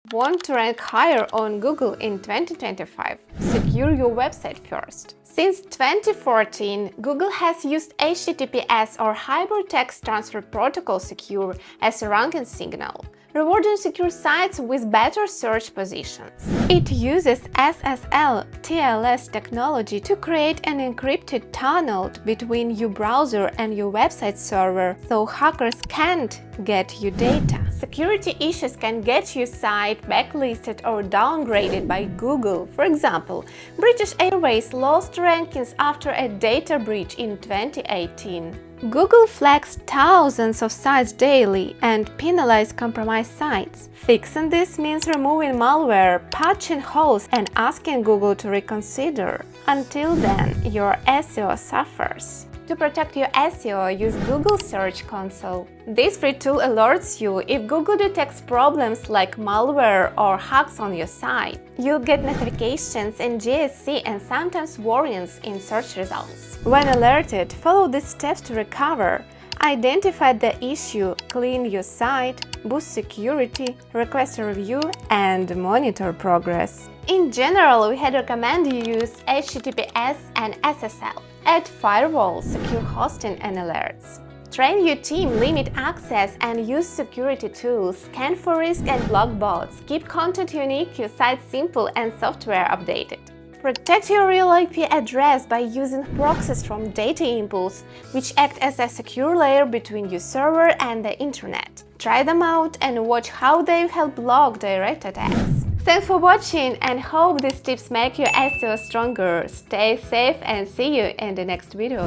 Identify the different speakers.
Speaker 1: Want to rank higher on Google in 2025? Secure your website first. Since 2014, Google has used HTTPS or Hypertext Transfer Protocol Secure as a ranking signal, rewarding secure sites with better search positions. It uses SSL TLS technology to create an encrypted tunnel between your browser and your website server, so hackers can't get your data. Security issues can get your site blacklisted or downgraded by Google. For example, British Airways lost rankings after a data breach in 2018. Google flags thousands of sites daily and penalizes compromised sites. Fixing this means removing malware, patching holes, and asking Google to reconsider. Until then, your SEO suffers. To protect your SEO, use Google Search Console. This free tool alerts you if Google detects problems like malware or hacks on your site. You'll get notifications in GSC and sometimes warnings in search results. When alerted, follow these steps to recover. Identify the issue, clean your site, boost security, request a review, and monitor progress. In general, we had recommend you use HTTPS and SSL. Add firewalls, secure hosting, and alerts. Train your team, limit access, and use security tools. Scan for risk and block bots. Keep content unique, your site simple, and software updated. Protect your real IP address by using proxies from DataImpulse, which act as a secure layer between your server and the internet. Try them out and watch how they help block direct attacks. Thanks for watching and hope these tips make your SEO stronger. Stay safe and see you in the next video.